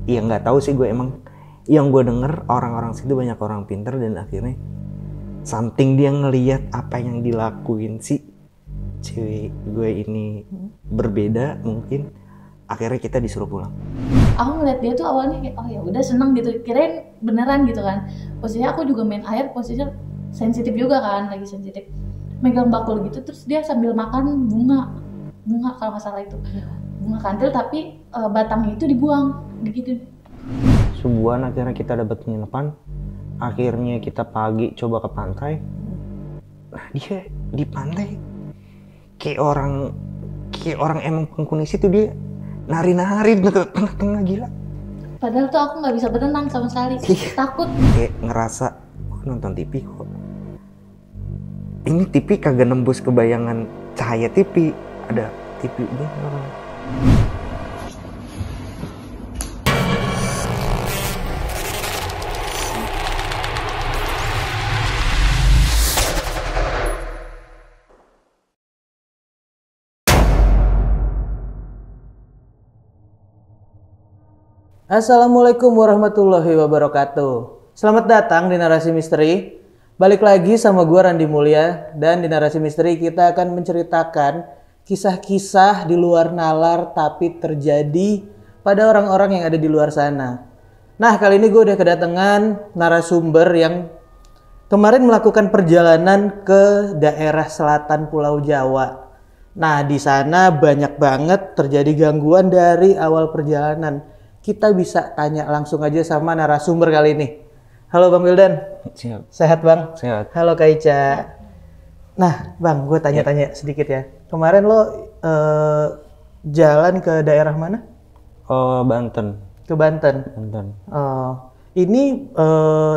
ya nggak tahu sih gue, emang yang gue denger orang-orang situ banyak orang pinter dan akhirnya something dia ngelihat apa yang dilakuin si cewek gue ini berbeda, mungkin akhirnya kita disuruh pulang. Aku ngeliat dia tuh awalnya kayak oh ya udah seneng gitu, kirain beneran gitu kan. Posisinya aku juga main air, posisinya sensitif juga kan, lagi sensitif. Megang bakul gitu, terus dia sambil makan bunga kalau nggak salah itu, bunga kantil tapi batangnya itu dibuang, gitu. Subuhan akhirnya kita dapat penginapan, akhirnya kita pagi coba ke pantai. Nah dia di pantai kayak orang emang penghuni situ, dia nari-nari di tengah-tengah, gila. Padahal tuh aku nggak bisa berenang sama sekali, takut. Kayak ngerasa nonton TV kok. Ini TV kagak nembus ke bayangan cahaya TV, ada TV bener. Assalamualaikum warahmatullahi wabarakatuh. Selamat datang di Narasi Misteri. Balik lagi sama gue Randi Mulya. Dan di Narasi Misteri kita akan menceritakan kisah-kisah di luar nalar tapi terjadi pada orang-orang yang ada di luar sana. Nah, kali ini gue udah kedatangan narasumber yang kemarin melakukan perjalanan ke daerah selatan Pulau Jawa. Nah, di sana banyak banget terjadi gangguan dari awal perjalanan. Kita bisa tanya langsung aja sama narasumber kali ini. Halo Bang Wildan. Siap. Sehat Bang? Sehat. Halo Kak Ica. Nah Bang, gue tanya-tanya sedikit ya. Kemarin lo jalan ke daerah mana? Oh, Banten. Ke Banten. Banten. Ini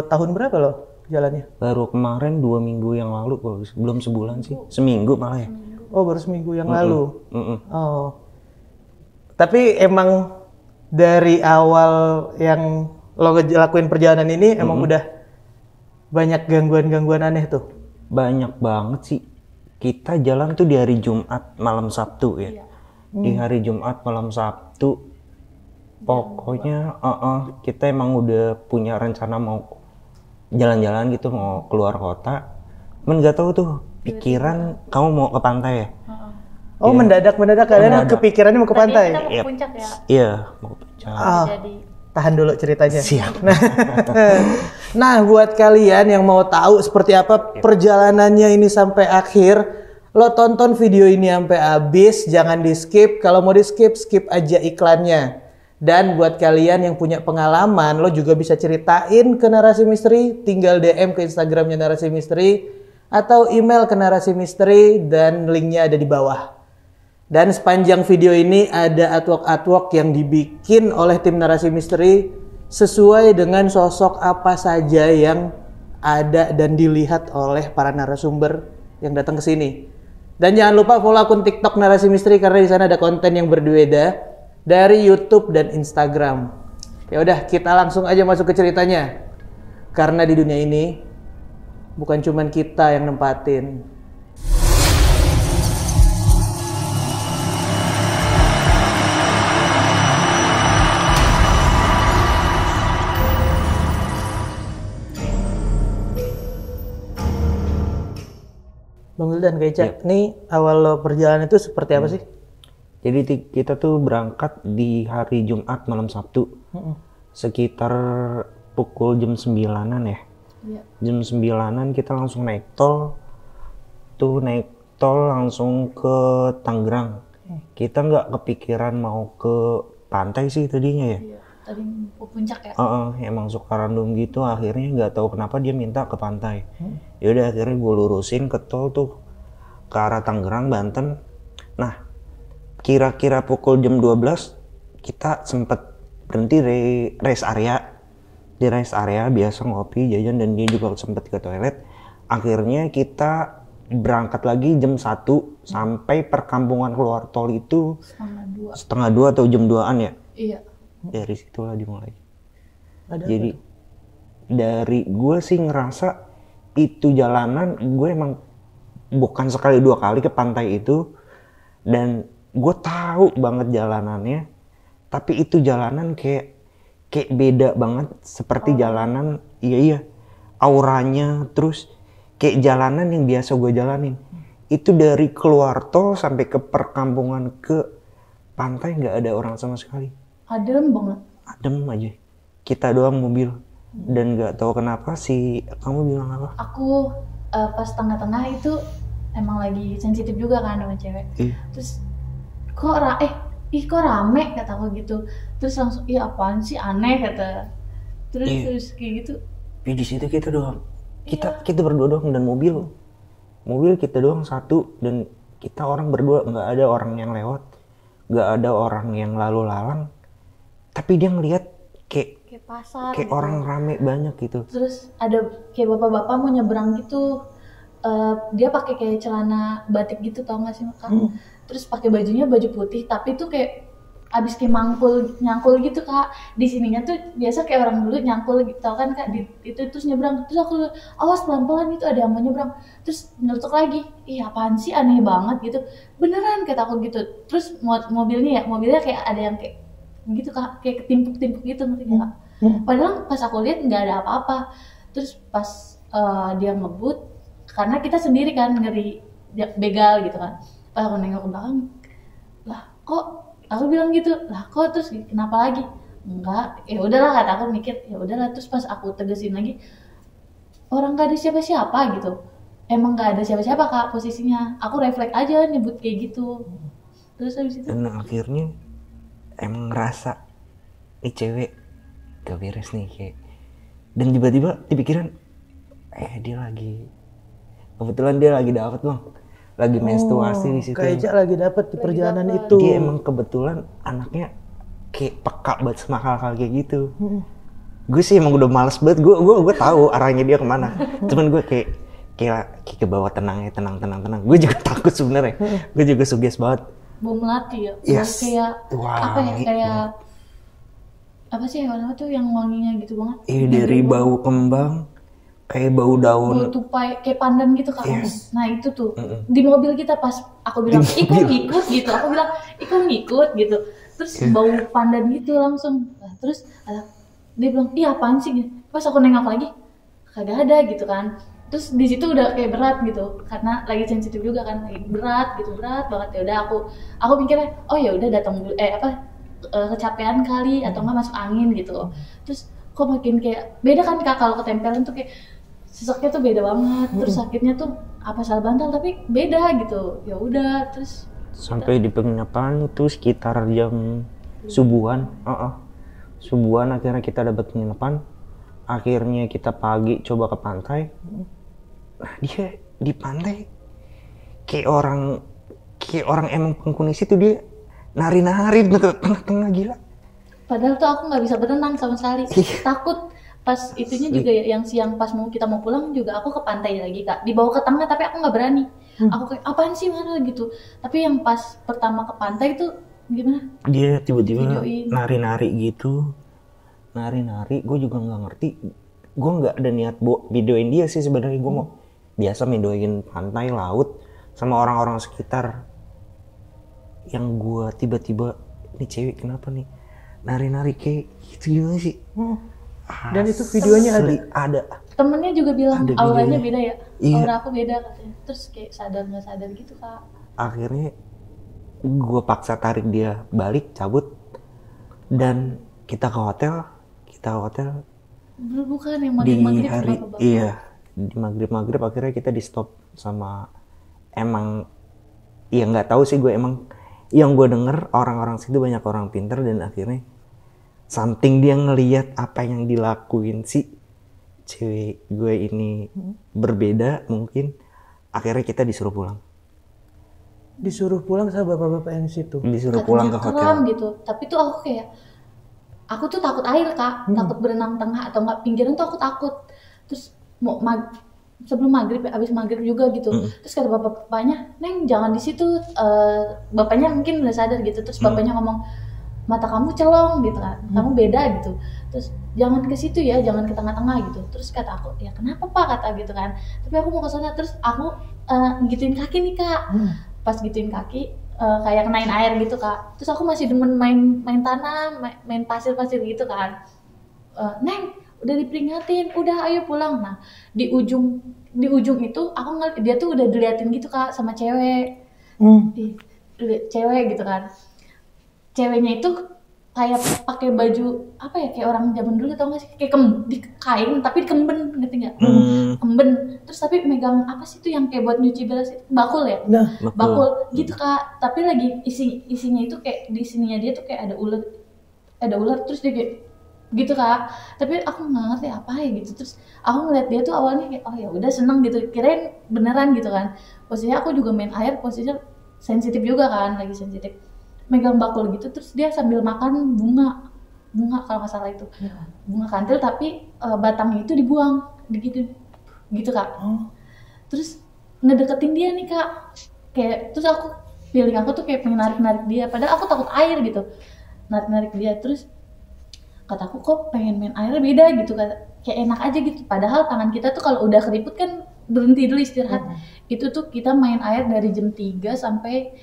tahun berapa lo jalannya? Baru kemarin 2 minggu yang lalu, belum sebulan sih. Seminggu malah ya. Oh, baru seminggu yang lalu. Mm-mm. Oh. Tapi emang dari awal yang lo ngelakuin perjalanan ini emang udah banyak gangguan-gangguan aneh tuh? Banyak banget sih. Kita jalan tuh di hari Jumat malam Sabtu ya. Di hari Jumat malam Sabtu. Pokoknya kita emang udah punya rencana mau jalan-jalan gitu, mau keluar kota. Men gak tahu tuh pikiran kamu mau ke pantai ya? Oh, mendadak kalian kepikirannya mau ke pantai? Kita mau ke puncak ya? Iya, mau ke puncak. Jadi Tahan dulu ceritanya. Siap. Nah, buat kalian yang mau tahu seperti apa perjalanannya ini sampai akhir, lo tonton video ini sampai habis, jangan di skip. Kalau mau di skip, skip aja iklannya. Dan buat kalian yang punya pengalaman, lo juga bisa ceritain ke Narasi Misteri, tinggal DM ke Instagramnya Narasi Misteri atau email ke Narasi Misteri dan linknya ada di bawah. Dan sepanjang video ini ada artwork yang dibikin oleh tim Narasi Misteri sesuai dengan sosok apa saja yang ada dan dilihat oleh para narasumber yang datang ke sini. Dan jangan lupa follow akun TikTok Narasi Misteri karena di sana ada konten yang berbeda dari YouTube dan Instagram. Ya udah, kita langsung aja masuk ke ceritanya. Karena di dunia ini bukan cuman kita yang nempatin. Bang Wildan, Kak Ica, nih awal lo perjalanan itu seperti apa sih? Jadi kita tuh berangkat di hari Jumat malam Sabtu. Sekitar pukul jam 9-an ya. Jam 9-an kita langsung naik tol. Tuh naik tol langsung ke Tangerang. Kita nggak kepikiran mau ke pantai sih tadinya ya. iya, tadi mau ke puncak ya? Emang suka random gitu, akhirnya nggak tahu kenapa dia minta ke pantai. Yaudah akhirnya gue lurusin ke tol tuh ke arah Tangerang, Banten. Nah, kira-kira pukul jam 12 kita sempet berhenti di rest area. Di rest area biasa ngopi, jajan, dan dia juga sempet ke toilet. Akhirnya kita berangkat lagi jam 1 sampai perkampungan keluar tol itu setengah 2 atau jam 2-an ya. Iya. Dari situlah dimulai. Ada Jadi dari gue sih ngerasa itu jalanan gue emang bukan sekali 2 kali ke pantai itu, dan gue tahu banget jalanannya, tapi itu jalanan kayak kayak beda banget seperti jalanan. Iya auranya, terus kayak jalanan yang biasa gue jalanin itu dari keluar tol sampai ke perkampungan ke pantai nggak ada orang sama sekali. Adem banget. Adem aja, kita doang mobil. Dan nggak tahu kenapa sih, kamu bilang apa? Aku pas tengah-tengah itu emang lagi sensitif juga kan sama cewek. Terus kok kok rame kata aku gitu. Terus langsung apaan sih, aneh kata. Terus kayak gitu. Di situ kita doang. Kita berdua doang, dan mobil kita doang satu, dan kita orang berdua, nggak ada orang yang lewat, nggak ada orang yang lalu lalang, tapi dia ngelihat kayak pasar kayak gitu. Orang rame banyak gitu. Terus ada kayak bapak-bapak mau nyebrang gitu, dia pakai kayak celana batik gitu, tau gak sih Kak? Terus pakai bajunya baju putih, tapi tuh kayak abis kayak nyangkul gitu Kak. Di sininya tuh biasa kayak orang dulu nyangkul gitu, tau kan Kak? Itu terus nyebrang. Terus aku awas pelan-pelan, itu ada yang mau nyebrang. Terus nyeletuk lagi, apaan sih, aneh banget gitu. Beneran kata aku gitu. Terus mobilnya kayak ada yang kayak gitu Kak, kayak ketimpuk-timpuk gitu, ngerti nggak Kak? Padahal pas aku lihat nggak ada apa-apa. Terus pas dia ngebut, karena kita sendiri kan ngeri begal gitu kan. Pas aku nengok ke belakang, lah kok, aku bilang gitu, lah kok, terus kenapa lagi? Enggak, ya udahlah kata aku mikir, ya udahlah. Terus pas aku tegesin lagi, orang nggak ada siapa-siapa gitu. Emang nggak ada siapa-siapa Kak posisinya. Aku refleks aja nyebut kayak gitu. Terus habis itu. Dan akhirnya emang ngerasa ini cewek gak beres nih kayak. Dan tiba-tiba di pikiran, dia lagi, kebetulan dia lagi dapet Bang, lagi menstruasi di situ. Kayak lagi dapet di perjalanan itu. Dia emang kebetulan anaknya kayak peka banget sama hal-hal kayak gitu. Gue sih emang udah males banget, gue tahu arahnya dia kemana. Cuman gue kayak ke bawah, tenang. Gue juga takut sebenarnya. Gue juga suges banget. Bau melati ya, Yes. kayak kayak apa sih warna tuh yang wanginya gitu banget. Dari bau kembang, kayak bau daun. Bau tupai, kayak pandan gitu Kak. Yes. Nah itu tuh di mobil kita pas aku bilang ikut ngikut gitu, aku bilang ikut ngikut gitu. Terus bau pandan gitu langsung. Nah, terus dia bilang apaan sih gitu. Pas aku nengok lagi kagak ada gitu kan. Terus di situ udah kayak berat gitu, karena lagi sensitif juga kan, lagi berat banget. Ya udah aku mikirnya, ya udah datang kecapean kali atau nggak masuk angin gitu. Terus kok makin kayak beda kan Kak, kalau ketempelan tuh kayak seseknya tuh beda banget. Terus sakitnya tuh apa salah bantal tapi beda gitu. Ya udah terus sampai di penginapan itu sekitar jam subuhan. Subuhan akhirnya kita dapat penginapan. Akhirnya kita pagi coba ke pantai. Nah, dia di pantai kayak orang emang penghuni situ, dia nari-nari di tengah-tengah, gila. Padahal tuh aku nggak bisa berenang sama sekali. Takut. Pas itunya juga ya, yang siang pas kita mau pulang juga aku ke pantai lagi Kak. Dibawa ke tengah tapi aku nggak berani. Aku kayak apaan sih mana gitu. Tapi yang pas pertama ke pantai itu gimana? Dia tiba-tiba nari-nari gitu. Nari-nari, gue juga nggak ngerti. Gue nggak ada niat videoin dia sih sebenarnya. Gue mau biasa videoin pantai, laut, sama orang-orang sekitar. Yang gue tiba-tiba, ini cewek kenapa nih nari-nari kayak gitu gimana sih? Dan itu videonya ada. Temennya juga bilang auranya beda ya. Iya. Aura aku beda katanya. Terus kayak sadar nggak sadar gitu Kak. Akhirnya gue paksa tarik dia balik, cabut, dan kita ke hotel. Bukan yang Di maghrib hari bapak-bapak. di maghrib akhirnya kita di stop sama, emang ya nggak tahu sih, gue emang yang gue denger orang-orang situ banyak orang pinter, dan akhirnya something dia ngelihat apa yang dilakuin si cewek gue ini berbeda mungkin. Akhirnya kita disuruh pulang sama bapak-bapak yang situ. Disuruh pulang ke hotel. Kelam gitu. Tapi tuh aku tuh takut air Kak, takut berenang tengah atau enggak pinggiran tuh aku takut. Terus mau sebelum maghrib, abis maghrib juga gitu. Terus kata bapaknya, Neng jangan di situ. Bapaknya mungkin udah sadar gitu. Terus bapaknya ngomong, mata kamu celong gitu kan, kamu beda gitu. Terus jangan ke situ ya, jangan ke tengah-tengah gitu. Terus kata aku, ya kenapa Pak, kata gitu kan. Tapi aku mau ke sana. Terus aku gituin kaki nih Kak. Pas gituin kaki, kayak kenain air gitu Kak. Terus aku masih demen main tanah, main pasir gitu kan. Neng udah diperingatin, udah ayo pulang. Nah di ujung itu aku ngeliat dia tuh udah diliatin gitu Kak sama cewek. Cewek gitu kan, ceweknya itu kayak pakai baju apa ya, kayak orang zaman dulu tau gak sih, kayak di kain tapi dikemben, ngerti nggak? Kemben terus tapi megang apa sih tuh yang kayak buat nyuci beras itu, bakul ya, bakul gitu Kak, tapi lagi isinya itu kayak di sininya dia tuh kayak ada ular terus dia kayak gitu Kak, tapi aku nggak ngerti apa ya gitu. Terus aku ngeliat dia tuh awalnya kayak oh ya udah seneng gitu, kirain beneran gitu kan. Posisinya aku juga main air, posisinya sensitif juga kan, lagi sensitif, megang bakul gitu. Terus dia sambil makan bunga kalau nggak salah itu, bunga kantil tapi batangnya itu dibuang gitu Kak. Terus ngedeketin dia nih Kak, kayak terus feeling aku tuh kayak pengen narik dia, padahal aku takut air gitu, narik dia. Terus kataku kok pengen main air beda gitu, kayak enak aja gitu, padahal tangan kita tuh kalau udah keriput kan berhenti dulu istirahat. Itu tuh kita main air dari jam 3 sampai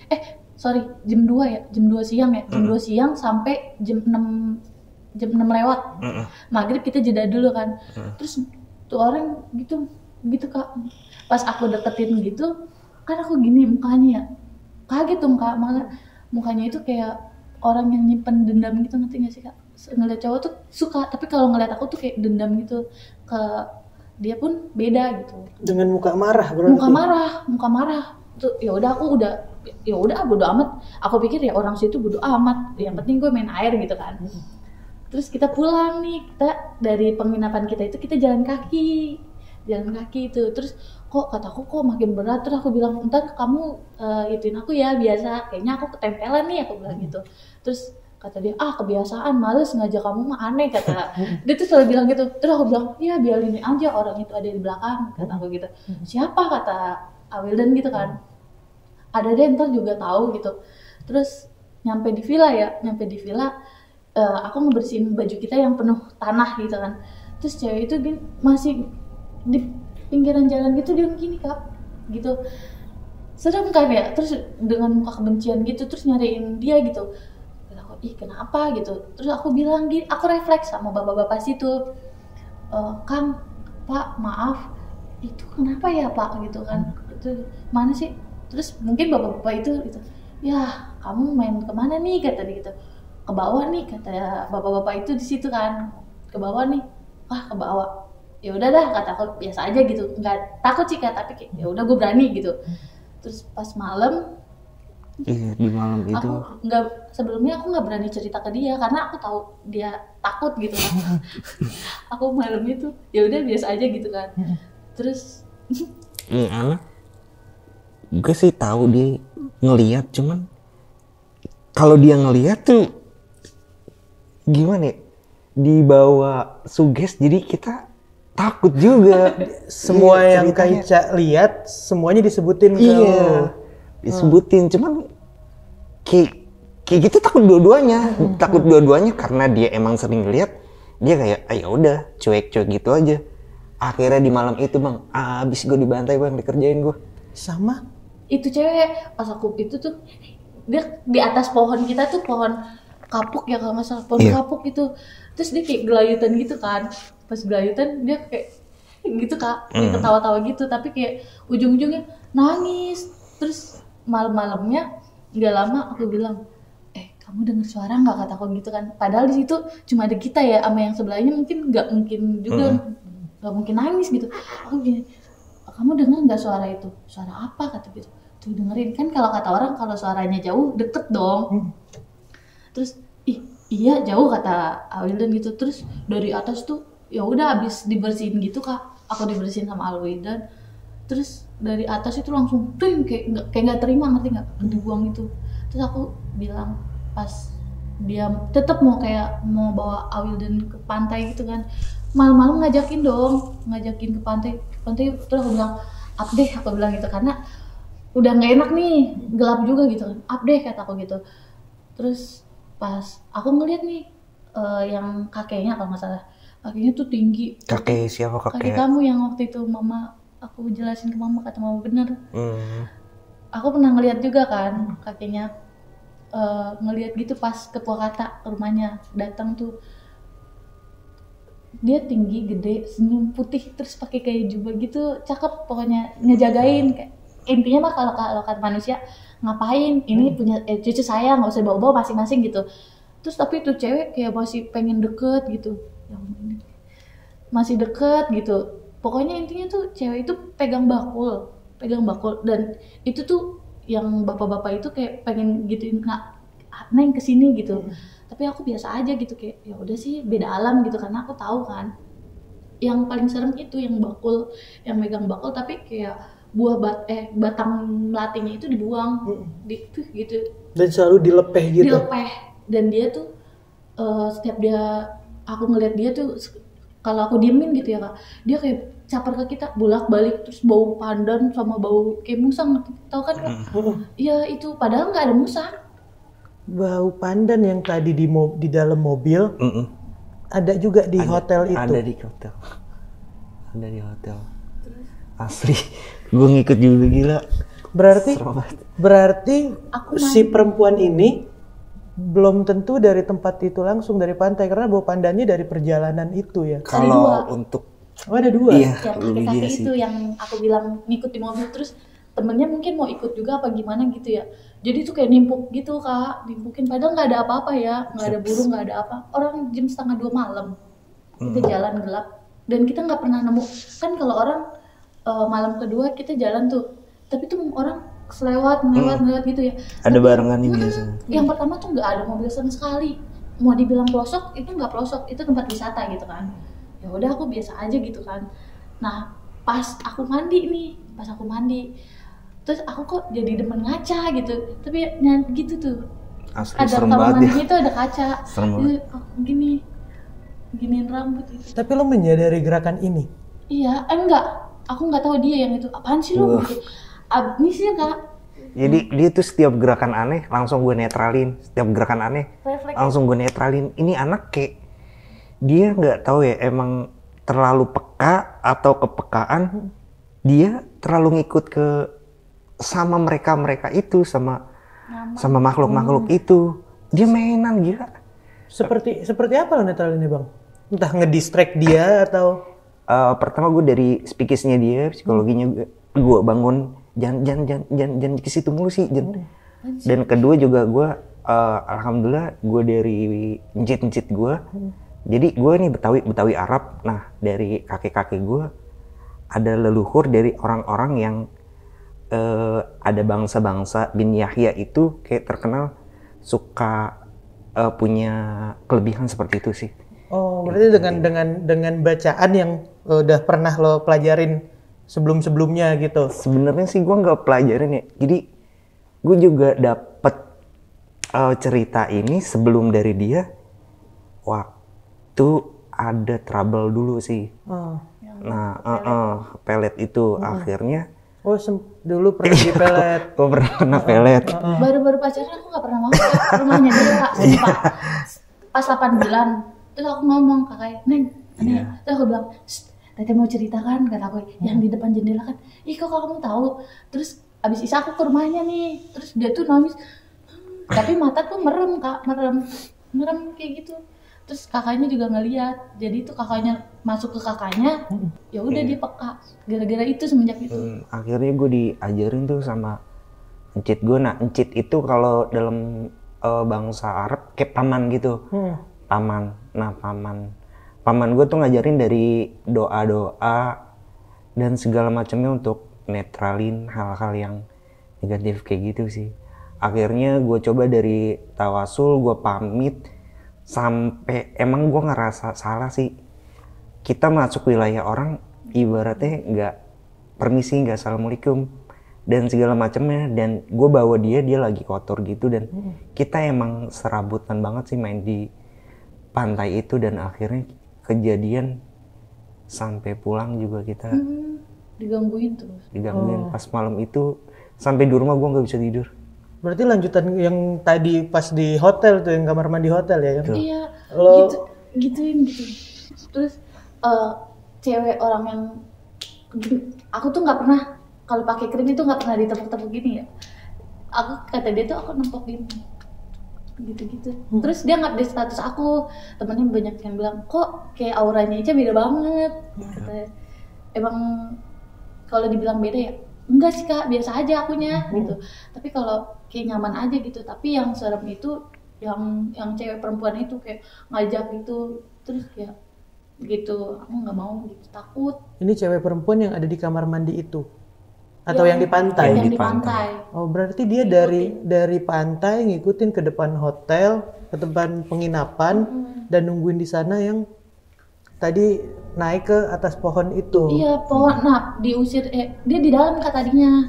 jam 2 ya, jam 2 siang ya, jam 2 siang sampai jam 6 lewat. Maghrib kita jeda dulu kan. Terus tuh orang gitu Kak. Pas aku deketin gitu, kan aku gini mukanya ya, kaget tuh Kak, malah mukanya itu kayak orang yang nyimpen dendam gitu, ngerti gak sih Kak? Ngeliat cowok tuh suka, tapi kalau ngeliat aku tuh kayak dendam gitu ke dia pun beda gitu. Dengan muka marah berarti. Muka marah. Tuh ya udah aku udah bodo amat. Aku pikir ya orang situ bodo amat. Yang penting gue main air gitu kan. Terus kita pulang nih, kita dari penginapan kita itu kita jalan kaki itu. Terus kataku kok makin berat. Terus aku bilang ntar kamu ituin aku ya, biasa kayaknya aku ketempelan nih, aku bilang gitu. Terus kata dia, kebiasaan, males ngajak kamu mah aneh, kata dia tuh selalu bilang gitu. Terus aku bilang, ya biarin aja, orang itu ada di belakang, kata aku gitu. Siapa, kata Awildan gitu kan, ada deh ntar juga tahu gitu. Terus nyampe di villa aku ngebersihin baju kita yang penuh tanah gitu kan. Terus cewek itu masih di pinggiran jalan gitu, dia gini Kak gitu, serem kan ya. Terus dengan muka kebencian gitu, terus nyariin dia gitu. Ih kenapa gitu. Terus aku bilang gini, aku refleks sama bapak-bapak situ, Kang, Pak, maaf, itu kenapa ya Pak gitu kan, itu mana sih. Terus mungkin bapak-bapak itu ya kamu main kemana nih, kata dia gitu. Ke bawah nih, kata bapak-bapak itu di situ kan, ke bawah nih. Ke bawah. Ya udah dah, kata aku biasa aja gitu, nggak takut sih Kak, tapi ya udah gue berani gitu. Terus pas malam, di malam itu sebelumnya aku nggak berani cerita ke dia karena aku tahu dia takut gitu. Aku malam itu ya udah biasa aja gitu kan. Terus anak gue sih tahu dia ngelihat, cuman kalau dia ngelihat tuh gimana ya, dibawa suges, jadi kita takut juga. Semua yang Kaica lihat semuanya disebutin disebutin, cuman kayak gitu takut dua-duanya karena dia emang sering lihat, dia kayak ya udah cuek gitu aja. Akhirnya di malam itu Bang, abis gue dibantai Bang, dikerjain gue. Sama itu cewek pas aku itu tuh, dia di atas pohon kita tuh, pohon kapuk ya kalau nggak salah, pohon kapuk itu. Terus dia kayak gelayutan gitu kan, pas gelayutan dia kayak gitu Kak, kayak ketawa-tawa gitu, tapi kayak ujung-ujungnya nangis. Terus malam-malamnya nggak lama aku bilang, kamu dengar suara nggak, kataku gitu kan. Padahal di situ cuma ada kita ya, sama yang sebelahnya mungkin nggak mungkin juga, nggak mungkin nangis gitu. Aku gini, kamu dengar nggak suara itu? Suara apa, kata gitu. Tuh dengerin kan, kalau kata orang kalau suaranya jauh deket dong. Terus iya jauh, kata Awildan gitu. Terus dari atas tuh ya udah abis dibersihin gitu Kak, aku dibersihin sama Awildan. Terus dari atas itu langsung tuh kayak nggak terima, ngerti nggak, dibuang itu. Terus aku bilang, pas dia tetap mau bawa Awildan ke pantai gitu kan, malam-malam ngajakin ke pantai. Terus aku bilang up deh, aku bilang gitu, karena udah nggak enak nih, gelap juga gitu kan, up deh, kata aku gitu. Terus pas aku ngeliat nih yang kakeknya kalau nggak salah, kakeknya tuh tinggi. Kakek siapa? Kakek kamu yang waktu itu mama, aku jelasin ke mama, kata mama bener. Aku pernah ngeliat juga kan kakeknya, ngeliat gitu pas ke Purwakarta, ke rumahnya datang tuh. dia tinggi, gede, senyum, putih, terus pakai kayak jubah gitu, cakep pokoknya, ngejagain kayak intinya mah kalau kata manusia ngapain ini punya cucu saya nggak usah bawa-bawa masing-masing gitu. Terus tapi tuh cewek kayak masih pengen deket gitu, yang ini masih deket gitu. Pokoknya intinya tuh cewek itu pegang bakul dan itu tuh yang bapak-bapak itu kayak pengen gituin nggak neng kesini gitu. Tapi aku biasa aja gitu kayak ya udah sih beda alam gitu karena aku tahu kan. Yang paling serem itu yang bakul, yang megang bakul tapi kayak batang melatinya itu dibuang gitu. Dan selalu dilepeh gitu. Dilepeh dan dia tuh setiap aku ngeliat dia tuh kalau aku diemin gitu ya Kak, dia kayak capar ke kita bolak-balik terus bau pandan sama bau kayak musang, tahu kan Kak? Iya itu padahal nggak ada musang. Bau pandan yang tadi di dalam mobil ada juga di hotel itu. Ada di hotel. Asli, gue ngikut juga gila. Berarti si perempuan ini belum tentu dari tempat itu langsung dari pantai karena bau pandannya dari perjalanan itu ya. Kalau untuk ada 2. Iya, Yang kakek itu yang aku bilang ngikut di mobil terus temennya mungkin mau ikut juga apa gimana gitu ya. Jadi tuh kayak nimpuk gitu Kak, nimpukin padahal nggak ada apa-apa ya, nggak ada burung, nggak ada apa. Orang jam 1:30 malam kita jalan gelap dan kita nggak pernah nemu kan kalau orang malam kedua kita jalan tuh, tapi tuh orang selewat gitu ya. Ada barengan ini biasanya. Yang pertama tuh nggak ada mobil sama sekali. Mau dibilang pelosok itu nggak pelosok, itu tempat wisata gitu kan. Ya udah aku biasa aja gitu kan. Nah pas aku mandi terus aku kok jadi demen ngaca gitu, tapi gitu tuh. Asli, ada serem kamar banget mandinya itu ada kaca. Serem banget. Giniin rambut gitu. Tapi lo menyadari gerakan ini? Iya, enggak. Aku nggak tahu dia yang itu. Apaan sih lo? Gitu. Ini sih Kak. Jadi dia tuh setiap gerakan aneh langsung gue netralin. Setiap gerakan aneh Refleks. langsung gue netralin. Ini anak kayak dia nggak tahu ya emang terlalu peka atau kepekaan. Dia terlalu ngikut ke sama mereka itu sama makhluk itu. Dia mainan gila. Seperti apa lo netralinnya Bang? Entah ngedistract dia atau pertama gue dari psikisnya dia, psikologinya gue bangun jangan ke situ mulu sih. Dan kedua juga gue alhamdulillah gue dari encit gue. Jadi gue nih Betawi Arab. Nah dari kakek gue ada leluhur dari orang-orang yang ada bangsa bin Yahya itu kayak terkenal suka punya kelebihan seperti itu sih. Oh, berarti dengan bacaan yang udah pernah lo pelajarin sebelum-sebelumnya gitu. Sebenarnya sih gue nggak pelajarin ya. Jadi gue juga dapet cerita ini sebelum dari dia. Waktu ada trouble dulu sih. Nah, pelet itu akhirnya. Oh, dulu pernah di pelet. Gue pernah pelet. Baru-baru pacaran aku nggak pernah mau ke rumahnya dia Kak. Sumpah. Pas 8 bulan. Terus aku ngomong kakaknya, Neng, terus aku bilang, Tete mau ceritakan kata aku, yang di depan jendela kan, ih kok kamu tahu? Terus abis itu aku ke rumahnya nih, terus dia tuh nangis, tapi mata tuh merem Kak, merem kayak gitu. Terus kakaknya juga ngeliat, jadi tuh kakaknya masuk ke kakaknya, ya udah dia peka, gara-gara itu semenjak itu. Akhirnya gue diajarin tuh sama encit gue. Nah encit itu kalau dalam bangsa Arab kayak paman gitu. Paman. Nah paman gue tuh ngajarin dari doa-doa dan segala macamnya untuk netralin hal-hal yang negatif kayak gitu sih. Akhirnya gue coba dari tawasul, gue pamit sampai emang gue ngerasa salah sih. Kita masuk wilayah orang ibaratnya nggak permisi, nggak assalamualaikum dan segala macamnya, dan gue bawa dia lagi kotor gitu, dan kita emang serabutan banget sih main di pantai itu, dan akhirnya kejadian sampai pulang juga kita digangguin terus. Pas malam itu sampai di rumah gue nggak bisa tidur. Berarti lanjutan yang tadi pas di hotel tuh, yang kamar mandi hotel ya? Iya, gituin. Terus cewek orang yang aku tuh nggak pernah kalau pakai krim itu nggak pernah ditepuk-tepuk gini ya. Kata dia tuh aku nempok gini. gitu-gitu. Terus dia ngupdate status aku, temennya banyak yang bilang kok kayak auranya aja beda banget. Katanya, emang kalau dibilang beda ya enggak sih kak, biasa aja akunya gitu. Tapi kalau kayak nyaman aja gitu. Tapi yang serem itu yang cewek perempuan itu kayak ngajak gitu, terus kayak gitu aku nggak mau gitu, takut. Ini cewek perempuan yang ada di kamar mandi itu atau yang di pantai? Yang Di di pantai. Oh berarti dia dari pantai ngikutin ke depan hotel, ke depan penginapan dan nungguin di sana yang tadi naik ke atas pohon itu. Iya pohon, nah diusir, dia di dalam kak tadinya.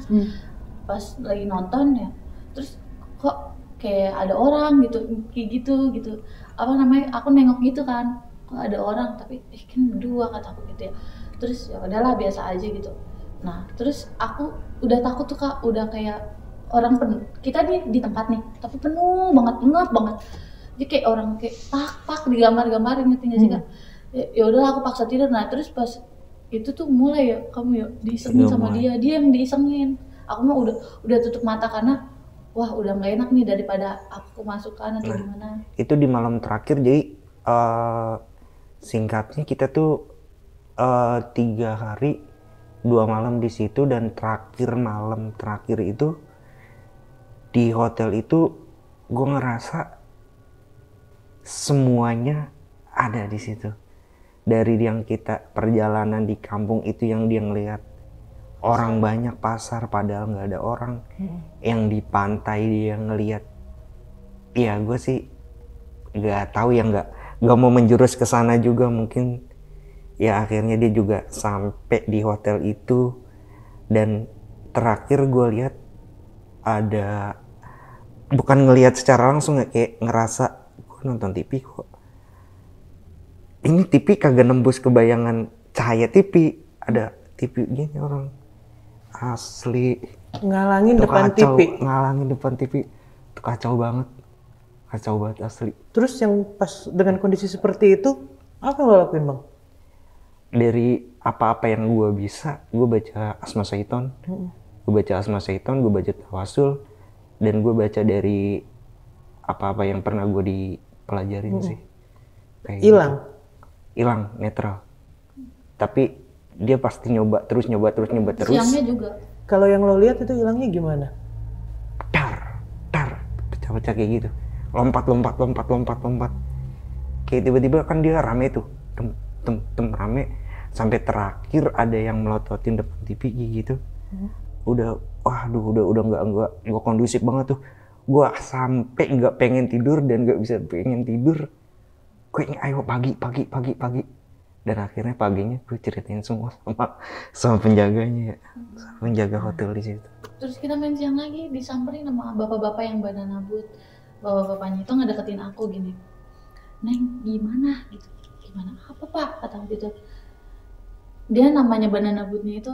Pas lagi nonton ya, terus kok kayak ada orang gitu, kayak gitu apa namanya, aku nengok gitu kan, kok ada orang, tapi kan berdua kata aku gitu ya. Terus ya udahlah biasa aja gitu. Nah terus aku udah takut tuh kak, udah kayak orang penuh, kita di tempat nih tapi penuh banget, ngap banget, jadi kayak orang kayak pak digambar-gambarin gitu nggak sih kak. Ya udahlah aku paksa tidur. Nah terus pas itu tuh mulai ya kamu ya diisengin sama dia yang diisengin. Aku mah udah tutup mata karena wah udah nggak enak nih daripada aku kemasukan atau gimana. Itu di malam terakhir, jadi singkatnya kita tuh 3 hari 2 malam di situ, dan malam terakhir itu di hotel itu gue ngerasa semuanya ada di situ. Dari yang kita perjalanan di kampung itu yang dia ngeliat orang banyak pasar padahal nggak ada orang, yang di pantai dia ngeliat, ya gue sih nggak tahu ya, nggak mau menjurus ke sana juga mungkin. Ya akhirnya dia juga sampai di hotel itu, dan terakhir gue lihat ada, bukan ngelihat secara langsung ya, kayak ngerasa gue nonton TV kok ini TV kagak nembus ke bayangan cahaya TV, ada TV gini orang asli Ngalangin itu depan kacau, TV. ngalangin depan TV itu kacau banget asli. Terus yang pas dengan kondisi seperti itu apa yang lo lakuin bang? Dari apa-apa yang gue bisa, gue baca Asma Syaiton, gue baca Tawasul, dan gue baca dari apa-apa yang pernah gue dipelajarin sih. Kayak Hilang? gitu. Hilang, netral. Tapi dia pasti nyoba terus. Siangnya juga. Kalau yang lo lihat itu hilangnya gimana? Dar, pecah-pecah kayak gitu. Lompat. Kayak tiba-tiba kan dia rame tuh, tem rame. Sampai terakhir ada yang melototin depan TV gitu. Udah nggak kondusif banget tuh. Gua sampai nggak pengen tidur dan nggak bisa pengen tidur. Gue ini ayo pagi. Dan akhirnya paginya gue ceritain semua sama penjaganya ya, sama penjaga hotel di situ. Terus kita main siang lagi, disamperin sama bapak-bapak yang banana boot. Bapak-bapaknya itu ngedeketin aku gini, Neng gimana gitu, gimana apa pak, kata aku gitu. Dia namanya banana bootnya itu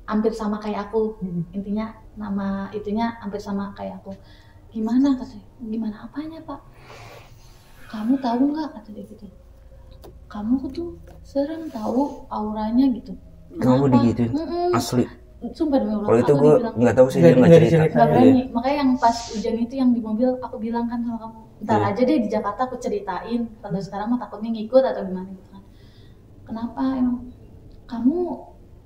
hampir sama kayak aku, intinya nama itunya hampir sama kayak aku. Gimana katanya, gimana apanya pak, kamu tahu nggak, kata dia gitu, kamu tuh sering tahu auranya gitu. Kamu digituin? Asli. Sumpah demi Allah. Kalau itu gue nggak tahu sih, dia nggak cerita. Nggak berani. Makanya yang pas hujan itu yang di mobil aku bilang kan sama kamu, ntar aja deh di Jakarta aku ceritain. Kalau sekarang mah takutnya ngikut atau gimana gitu kan. Kenapa emang kamu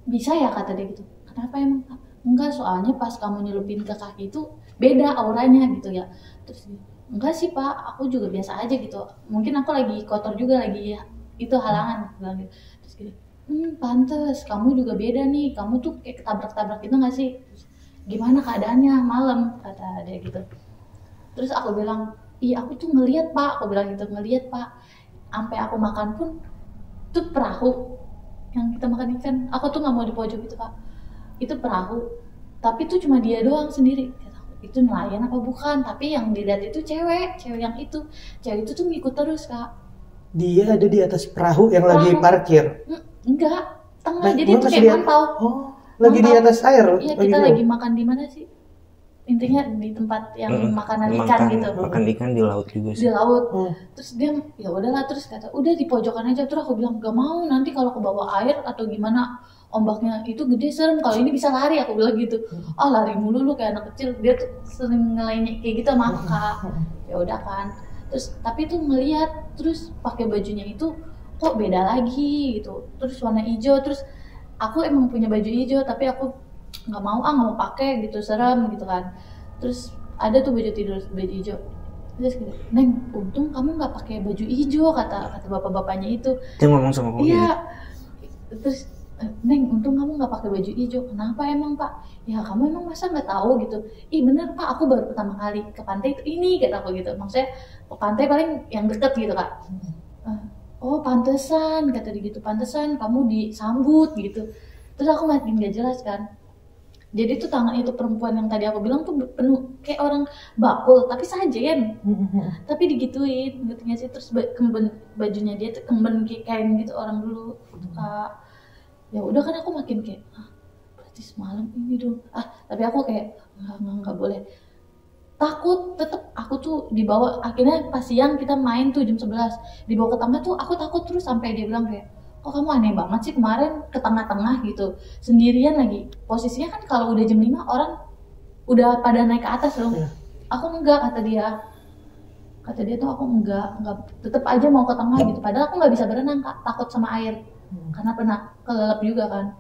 bisa ya, kata dia gitu. Kenapa emang? Enggak, soalnya pas kamu nyelupin ke kaki itu beda auranya gitu ya. Terus enggak sih pak, aku juga biasa aja gitu. Mungkin aku lagi kotor juga, lagi ya, itu halangan bilang gitu. Terus gini, pantes kamu juga beda nih, kamu tuh kayak ketabrak-tabrak gitu nggak sih? Terus, gimana keadaannya malam, kata dia gitu. Terus aku bilang, iya aku tuh ngelihat pak, aku bilang gitu, ngelihat pak, sampai aku makan pun tuh perahu yang kita makan ikan, aku tuh nggak mau di pojok itu pak, itu perahu, tapi tuh cuma dia doang sendiri. Kata aku, itu nelayan apa bukan? Tapi yang dilihat itu cewek yang itu, cewek itu tuh ngikut terus kak. Dia ada di atas perahu yang lagi parkir? Enggak, tengah, jadi itu kayak mantau. Oh, lagi di atas air? Iya, kita lagi makan di mana sih? Intinya di tempat yang makanan ikan gitu. Makan ikan di laut juga sih. Di laut. Terus dia ya udahlah, terus kata udah di pojokan aja. Terus aku bilang gak mau, nanti kalau ke bawah air atau gimana ombaknya itu gede serem, kalau ini bisa lari, aku bilang gitu. Lari mulu lu kayak anak kecil. Dia tuh sering ngelainnya kayak gitu sama aku kak. ya udah kan. Terus tapi tuh ngeliat terus pakai bajunya itu kok beda lagi gitu, terus warna hijau, terus aku emang punya baju hijau tapi aku nggak mau pakai gitu, serem gitu kan. Terus ada tuh baju tidur baju hijau, terus gitu, Neng untung kamu nggak pakai baju hijau, kata bapak-bapaknya itu. Dia ngomong sama kamu gitu? Iya, terus Neng untung kamu nggak pakai baju hijau. Kenapa emang Pak? Ya kamu emang masa nggak tahu gitu? Ih bener Pak, aku baru pertama kali ke pantai itu ini, kata aku gitu. Maksudnya ke pantai paling yang deket gitu Kak. Oh pantesan, kata dia gitu, pantesan kamu disambut gitu. Terus aku makin gak jelas kan. Jadi tuh tangan itu perempuan yang tadi aku bilang tuh penuh kayak orang bakul tapi sajen. Tapi digituin, gitu gak sih? Terus bajunya dia tuh kemben kayak kain gitu orang dulu gitu Kak. Ya udah kan aku makin kayak berarti semalam ini dong. Tapi aku kayak nggak boleh. Takut, tetep aku tuh dibawa, akhirnya pas siang kita main tuh jam 11 dibawa ke tengah tuh aku takut terus sampai dia bilang kayak kok kamu aneh banget sih kemarin ke tengah-tengah gitu sendirian lagi. Posisinya kan kalau udah jam 5 orang udah pada naik ke atas dong. Aku enggak, kata dia tuh aku enggak tetep aja mau ke tengah gitu, padahal aku nggak bisa berenang Kak, takut sama air karena pernah kelelep juga kan.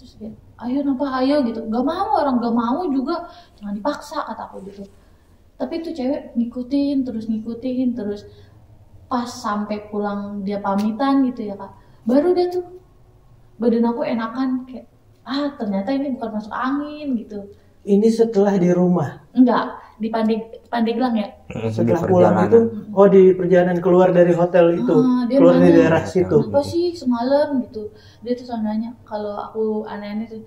Terus dia ayo gitu, nggak mau, orang nggak mau juga jangan dipaksa, kata aku gitu. Tapi itu cewek ngikutin terus pas sampai pulang dia pamitan gitu ya Kak, baru dia tuh badan aku enakan kayak ternyata ini bukan masuk angin gitu. Ini setelah di rumah? Enggak, di Pandeglang ya. Setelah pulang itu, di perjalanan keluar dari hotel itu, keluar dari daerah situ. Kenapa sih semalam gitu? Dia tuh selalu nanya kalau aku aneh-aneh tuh,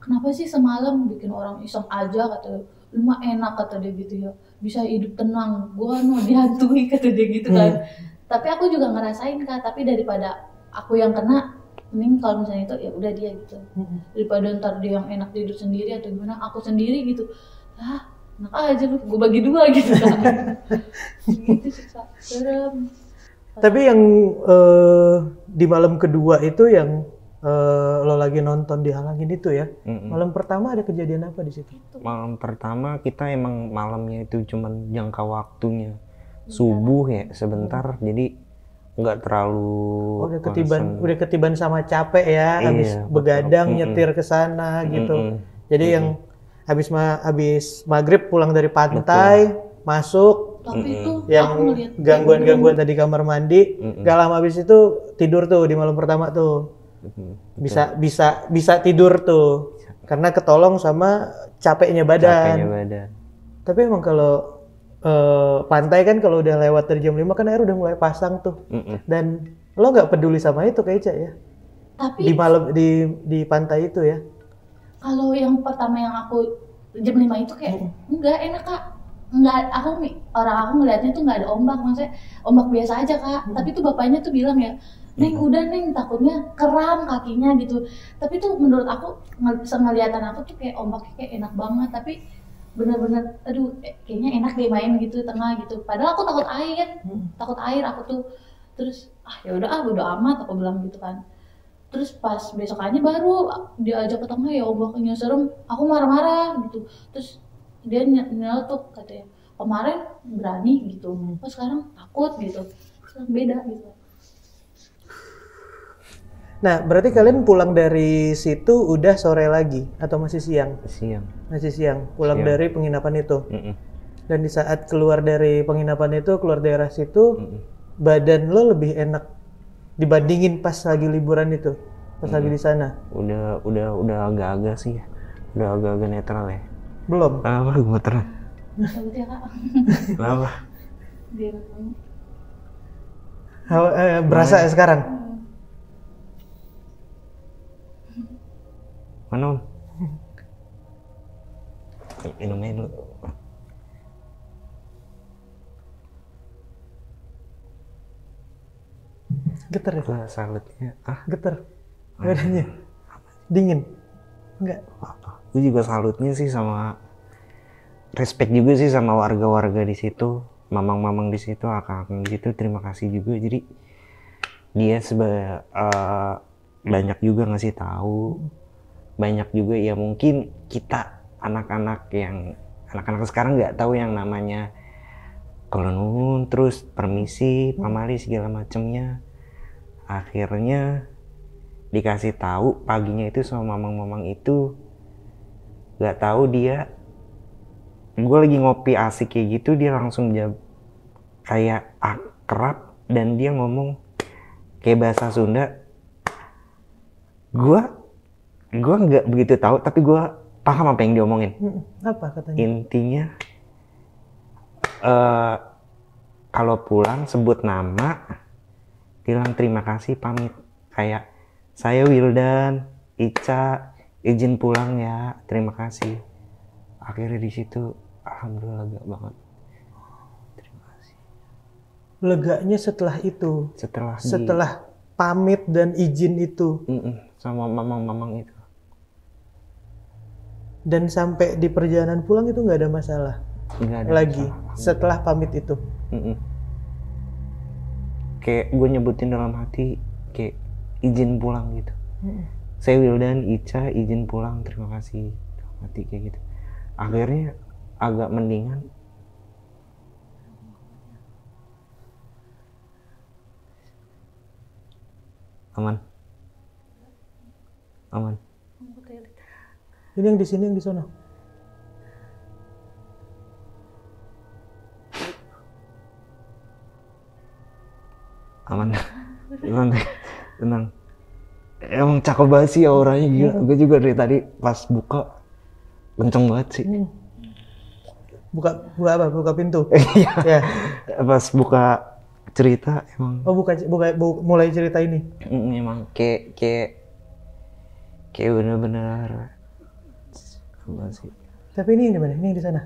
kenapa sih semalam bikin orang iseng aja, kata lu mah enak, kata dia gitu ya, bisa hidup tenang, gua dihantui, kata dia gitu kan. Tapi aku juga ngerasain Kak, tapi daripada aku yang kena, mending kalau misalnya itu ya udah dia gitu, daripada ntar dia yang enak tidur sendiri atau gimana, aku sendiri gitu, enak aja lu, gue bagi dua gitu kan. Gitu sih Kak, serem. Tapi yang di malam kedua itu yang lo lagi nonton dihalangin itu ya, malam pertama ada kejadian apa di situ? Malam pertama kita emang malamnya itu cuman jangka waktunya subuh ya sebentar, jadi nggak terlalu udah ketiban sama capek ya, habis begadang nyetir ke sana gitu. Jadi yang habis maghrib pulang dari pantai, masuk, tapi itu yang gangguan-gangguan tadi kamar mandi, gak lama habis itu tidur tuh di malam pertama tuh. Bisa tidur tuh karena ketolong sama capeknya badan. Tapi emang kalau pantai kan kalau udah lewat dari jam 5 kan air udah mulai pasang tuh. Dan lo nggak peduli sama itu kayak Ica ya? Tapi di malam di pantai itu ya? Kalau yang pertama yang aku jam 5 itu kayak enggak enak Kak. Enggak, aku ngeliatnya tuh nggak ada ombak, maksudnya ombak biasa aja Kak. Tapi tuh bapaknya tuh bilang ya, Neng udah Neng, takutnya keram kakinya gitu. Tapi tuh menurut aku penglihatan aku tuh kayak ombaknya kayak enak banget, tapi bener-bener aduh kayaknya enak deh main gitu tengah gitu. Padahal aku takut air aku tuh. Terus ya udah bodo amat aku bilang gitu kan. Terus pas besokannya baru diajak ke tengah, ya ombaknya serem, aku marah-marah gitu. Terus dia nyeletuk katanya, kemarin berani gitu, pas sekarang takut gitu, sekarang beda gitu. Nah, berarti kalian pulang dari situ udah sore lagi atau masih siang? Masih siang. Pulang dari penginapan itu. Dan di saat keluar dari penginapan itu, keluar daerah situ, badan lo lebih enak dibandingin pas lagi liburan itu, pas lagi di sana. Udah agak-agak sih, udah agak-agak netral ya. Belum. Apa gemeteran? Takut ya Kak. Kenapa? Dia berasa ya sekarang? Mana Om? Minumnya dulu. Getar ya? Salutnya. Getar. Badannya? Dingin? Enggak? Gue juga salutnya sih sama, respect juga sih sama warga-warga di situ, mamang-mamang di situ, akang-akang gitu. Terima kasih juga. Jadi dia banyak juga ngasih tahu. Banyak juga ya mungkin kita anak-anak sekarang nggak tahu yang namanya Kalau nuhun terus permisi, pamali segala macemnya. Akhirnya dikasih tahu paginya itu sama mamang-mamang itu, nggak tahu dia, gue lagi ngopi asik kayak gitu, dia langsung jawab kayak akrab dan dia ngomong kayak bahasa Sunda. Gue nggak begitu tahu tapi gue paham apa yang diomongin. Apa katanya? Intinya kalau pulang sebut nama, bilang terima kasih, pamit, kayak saya Wildan, Ica, izin pulang ya, terima kasih. Akhirnya di situ alhamdulillah lega banget. Terima kasih. Leganya setelah itu. Setelah pamit dan izin itu. sama mamang-mamang itu. Dan sampai di perjalanan pulang itu nggak ada masalah. Nggak ada Lagi masalah. setelah pamit itu. Kayak gue nyebutin dalam hati kayak izin pulang gitu. Saya Wildan, Ica, izin pulang, terima kasih. Dalam hati kayak gitu. Akhirnya agak mendingan. Aman. Ini yang di sini, yang di sana. Aman. Tenang. Emang cakep banget sih auranya, gila. Gue juga dari tadi pas buka kenceng banget sih. Buka apa? Buka pintu. Iya. Ya. Pas buka cerita emang. Oh, mulai cerita ini. Emang kayak bener-bener apa sih? Tapi ini yang di mana? Ini yang di sana.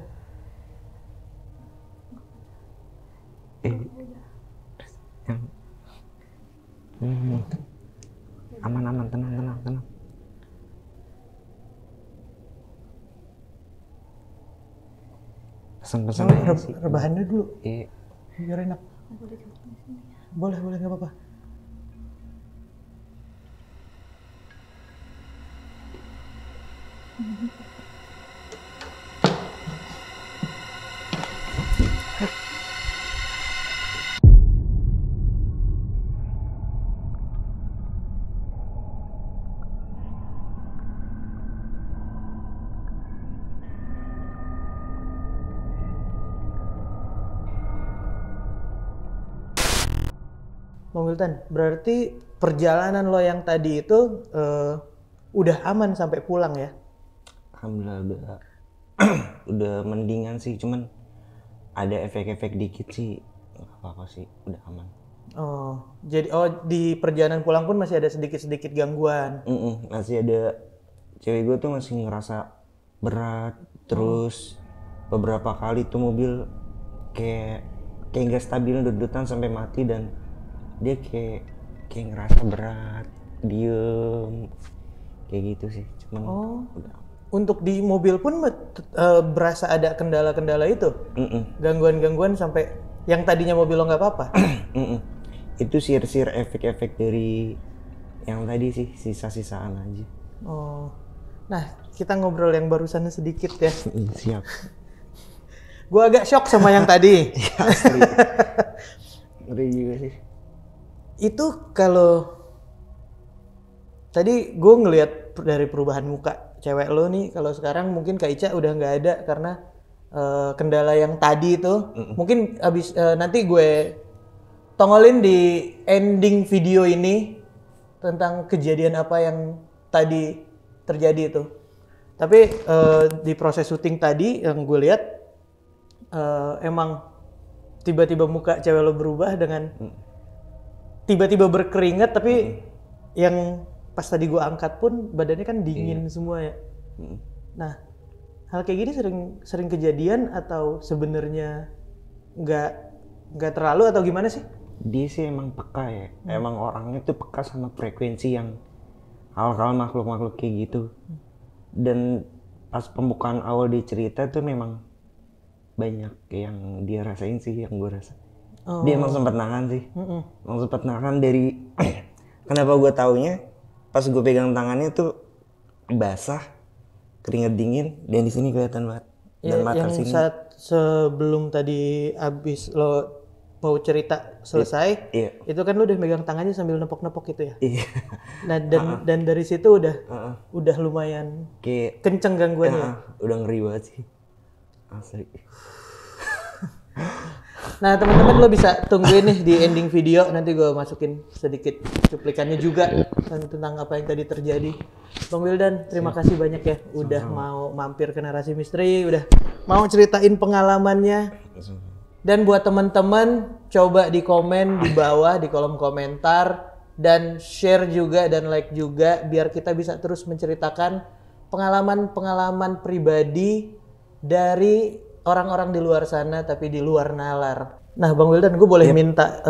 Yang aman, tenang. Pesan-pesan aja sih. Rebahannya dulu. Iya. Biar enak. Boleh, nggak apa-apa. Bang Wildan, berarti perjalanan lo yang tadi itu udah aman sampai pulang ya? Alhamdulillah udah mendingan sih, cuman ada efek-efek dikit sih, nggak apa-apa sih, udah aman. Oh, jadi di perjalanan pulang pun masih ada sedikit-sedikit gangguan. Masih ada, cewek gue tuh masih ngerasa berat, terus beberapa kali tuh mobil kayak nggak stabil, deg-degan sampai mati, dan dia kayak ngerasa berat, diem, kayak gitu sih. Cuman udah. Untuk di mobil pun berasa ada kendala-kendala itu? Gangguan-gangguan sampai yang tadinya mobil lo nggak apa-apa? Itu sir efek-efek dari yang tadi sih, sisa-sisaan aja. Oh, nah kita ngobrol yang barusan sedikit ya. Siap. Gue agak shock sama yang tadi. Asli. Ngeri juga sih. Itu kalau tadi gue ngelihat dari perubahan muka cewek lo nih, kalau sekarang mungkin Kak Ica udah nggak ada karena kendala yang tadi itu. Mungkin abis nanti gue tongolin di ending video ini tentang kejadian apa yang tadi terjadi itu. Tapi di proses syuting tadi yang gue lihat emang tiba-tiba muka cewek lo berubah dengan tiba-tiba berkeringat, tapi yang pas tadi gue angkat pun badannya kan dingin semua ya. Nah, hal kayak gini sering kejadian atau sebenarnya nggak terlalu atau gimana sih? Dia sih emang peka ya. Emang orangnya tuh peka sama frekuensi yang hal-hal makhluk-makhluk kayak gitu. Dan pas pembukaan awal dia cerita tuh memang banyak yang dia rasain sih, yang gue rasa. Dia emang sempat nahan sih. Emang sempat nahan dari kenapa gue taunya pas gue pegang tangannya tuh basah, keringet dingin, dan di sini kelihatan banget Ya, Dan mata yang sini. saat sebelum tadi abis lo mau cerita selesai, Iya. itu kan lo udah megang tangannya sambil nepok-nepok gitu ya. Iya. Nah, dan dari situ udah lumayan Kayak kenceng gangguannya. udah ngeri banget sih. Asli. Nah, teman-teman lo bisa tungguin nih di ending video, nanti gue masukin sedikit cuplikannya juga tentang apa yang tadi terjadi. Bang Wildan, terima kasih banyak ya udah mau mampir ke Narasi Misteri, udah mau ceritain pengalamannya. Dan buat teman-teman, coba di komen di bawah di kolom komentar dan share juga dan like juga biar kita bisa terus menceritakan pengalaman-pengalaman pribadi dari orang-orang di luar sana tapi di luar nalar. Nah, Bang Wildan, gue boleh minta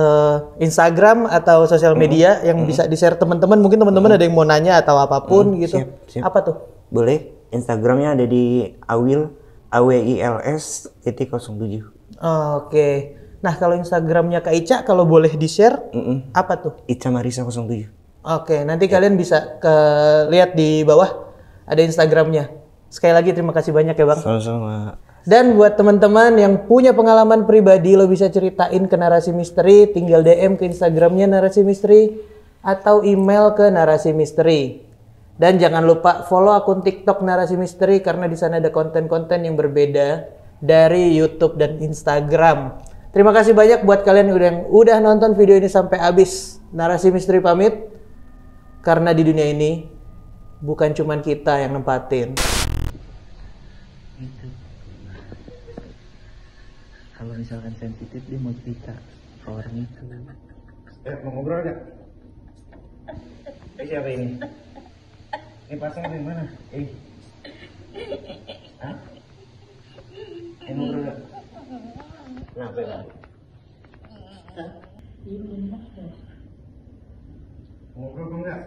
Instagram atau sosial media yang bisa di-share teman-teman. Mungkin teman-teman ada yang mau nanya atau apapun gitu. Siap. Apa tuh? Boleh. Instagramnya ada di Awil AWILS.07. Oke. Nah, kalau Instagramnya Kak Ica kalau boleh di-share apa tuh? Ica Marisa 07. Oke, nanti kalian bisa lihat di bawah ada Instagramnya. Sekali lagi terima kasih banyak ya Bang. Sama-sama. Dan buat teman-teman yang punya pengalaman pribadi lo bisa ceritain ke Narasi Misteri, tinggal DM ke Instagramnya Narasi Misteri atau email ke Narasi Misteri. Dan jangan lupa follow akun TikTok Narasi Misteri karena di sana ada konten-konten yang berbeda dari YouTube dan Instagram. Terima kasih banyak buat kalian yang udah nonton video ini sampai habis. Narasi Misteri pamit karena di dunia ini bukan cuman kita yang nempatin. Kalau misalkan sensitif dia mau cerita ke orang itu. Mau ngobrol gak? Siapa ini? Ini pasang dari mana? Hah? Ngobrol gak? Kenapa ya? Ngobrol enggak?